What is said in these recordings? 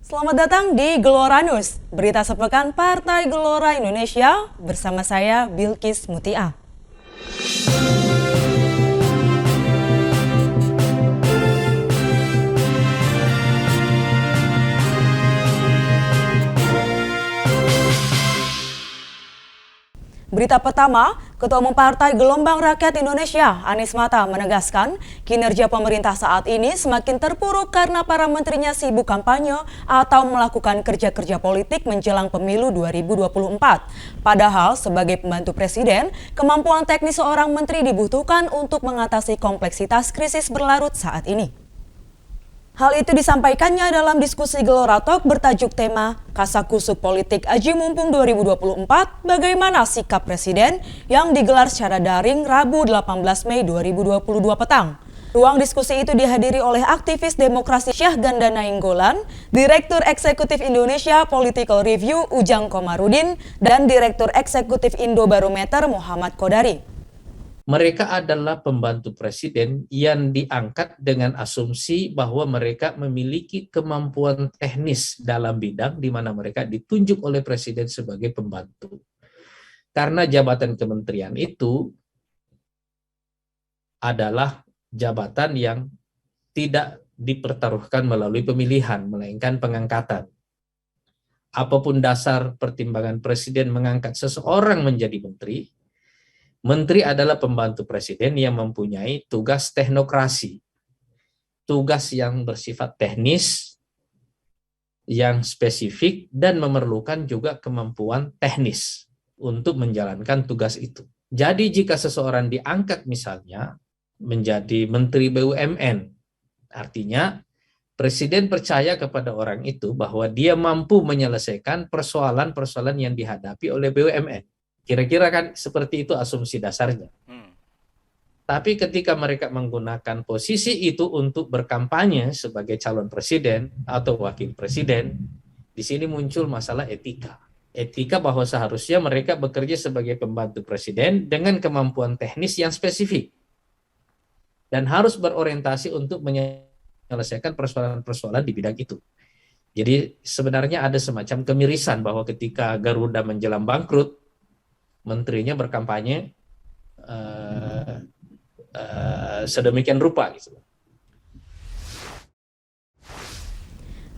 Selamat datang di Gelora News, berita sepekan Partai Gelora Indonesia bersama saya Bilkis Mutia. Berita pertama, Ketua Umum Partai Gelombang Rakyat Indonesia, Anies Mata menegaskan kinerja pemerintah saat ini semakin terpuruk karena para menterinya sibuk kampanye atau melakukan kerja-kerja politik menjelang pemilu 2024. Padahal sebagai pembantu presiden, kemampuan teknis seorang menteri dibutuhkan untuk mengatasi kompleksitas krisis berlarut saat ini. Hal itu disampaikannya dalam diskusi Gelora Talk bertajuk tema Kasakusuk Politik Aji Mumpung 2024, bagaimana sikap Presiden yang digelar secara daring Rabu 18 Mei 2022 petang. Ruang diskusi itu dihadiri oleh aktivis demokrasi Syahganda Nainggolan, Direktur Eksekutif Indonesia Political Review Ujang Komarudin, dan Direktur Eksekutif Indobarometer Muhammad Kodari. Mereka adalah pembantu presiden yang diangkat dengan asumsi bahwa mereka memiliki kemampuan teknis dalam bidang di mana mereka ditunjuk oleh presiden sebagai pembantu. Karena jabatan kementerian itu adalah jabatan yang tidak dipertaruhkan melalui pemilihan, melainkan pengangkatan. Apapun dasar pertimbangan presiden mengangkat seseorang menjadi menteri, menteri adalah pembantu presiden yang mempunyai tugas teknokrasi, tugas yang bersifat teknis, yang spesifik, dan memerlukan juga kemampuan teknis untuk menjalankan tugas itu. Jadi jika seseorang diangkat misalnya menjadi menteri BUMN, artinya presiden percaya kepada orang itu bahwa dia mampu menyelesaikan persoalan-persoalan yang dihadapi oleh BUMN. Kira-kira kan seperti itu asumsi dasarnya. Tapi ketika mereka menggunakan posisi itu untuk berkampanye sebagai calon presiden atau wakil presiden, di sini muncul masalah etika. Etika bahwa seharusnya mereka bekerja sebagai pembantu presiden dengan kemampuan teknis yang spesifik. Dan harus berorientasi untuk menyelesaikan persoalan-persoalan di bidang itu. Jadi sebenarnya ada semacam kemirisan bahwa ketika Garuda menjelang bangkrut, menterinya berkampanye sedemikian rupa gitu.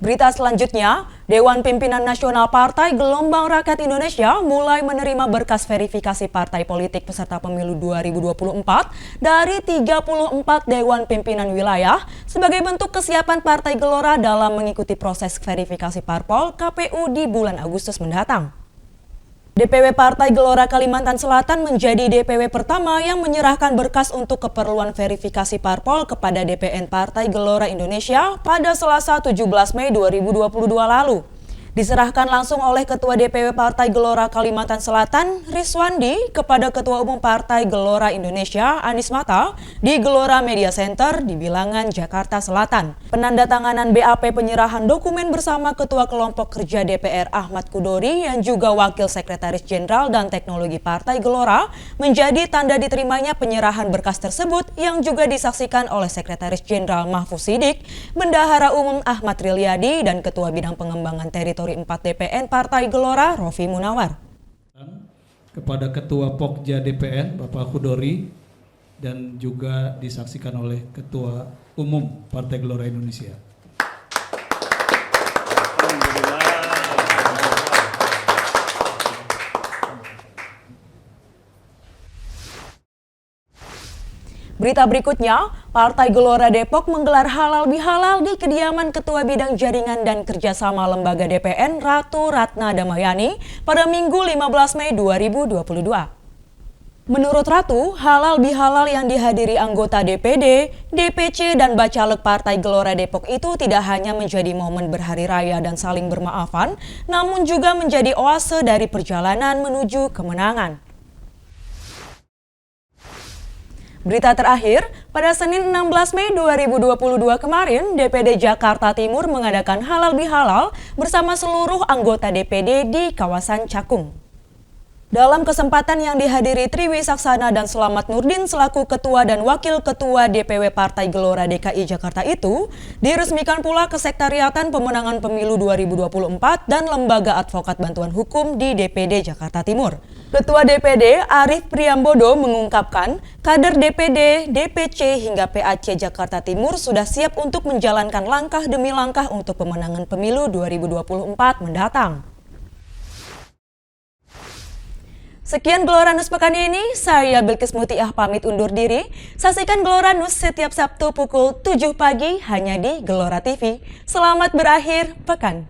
Berita selanjutnya, Dewan Pimpinan Nasional Partai Gelombang Rakyat Indonesia mulai menerima berkas verifikasi partai politik peserta pemilu 2024 dari 34 Dewan Pimpinan Wilayah sebagai bentuk kesiapan Partai Gelora dalam mengikuti proses verifikasi parpol KPU di bulan Agustus mendatang. DPW Partai Gelora Kalimantan Selatan menjadi DPW pertama yang menyerahkan berkas untuk keperluan verifikasi parpol kepada DPN Partai Gelora Indonesia pada Selasa 17 Mei 2022 lalu. Diserahkan langsung oleh Ketua DPW Partai Gelora Kalimantan Selatan, Riswandi, kepada Ketua Umum Partai Gelora Indonesia, Anies Mata, di Gelora Media Center di Bilangan, Jakarta Selatan. Penandatanganan BAP penyerahan dokumen bersama Ketua Kelompok Kerja DPR Ahmad Kudori yang juga Wakil Sekretaris Jenderal dan Teknologi Partai Gelora menjadi tanda diterimanya penyerahan berkas tersebut yang juga disaksikan oleh Sekretaris Jenderal Mahfuz Siddiq, Bendahara Umum Ahmad Rilyadi, dan Ketua Bidang Pengembangan Teritori 4 DPN Partai Gelora Rofi Munawar. Kepada Ketua Pokja DPN Bapak Kudori dan juga disaksikan oleh Ketua Umum Partai Gelora Indonesia. Berita berikutnya, Partai Gelora Depok menggelar halal bihalal di kediaman Ketua Bidang Jaringan dan Kerjasama Lembaga DPN Ratu Ratna Damayani pada Minggu 15 Mei 2022. Menurut Ratu, halal bihalal yang dihadiri anggota DPD, DPC, dan Bacalek Partai Gelora Depok itu tidak hanya menjadi momen berhari raya dan saling bermaafan, namun juga menjadi oase dari perjalanan menuju kemenangan. Berita terakhir, pada Senin 16 Mei 2022 kemarin, DPD Jakarta Timur mengadakan halal bihalal bersama seluruh anggota DPD di kawasan Cakung. Dalam kesempatan yang dihadiri Triwi Saksana dan Selamat Nurdin selaku Ketua dan Wakil Ketua DPW Partai Gelora DKI Jakarta itu, diresmikan pula Kesekretariatan Pemenangan Pemilu 2024 dan Lembaga Advokat Bantuan Hukum di DPD Jakarta Timur. Ketua DPD Arief Priambodo mengungkapkan, kader DPD, DPC hingga PAC Jakarta Timur sudah siap untuk menjalankan langkah demi langkah untuk pemenangan pemilu 2024 mendatang. Sekian Gelora News pekan ini, saya Bilkis Mutiah pamit undur diri. Saksikan Gelora News setiap Sabtu pukul 7 pagi hanya di Gelora TV. Selamat berakhir pekan.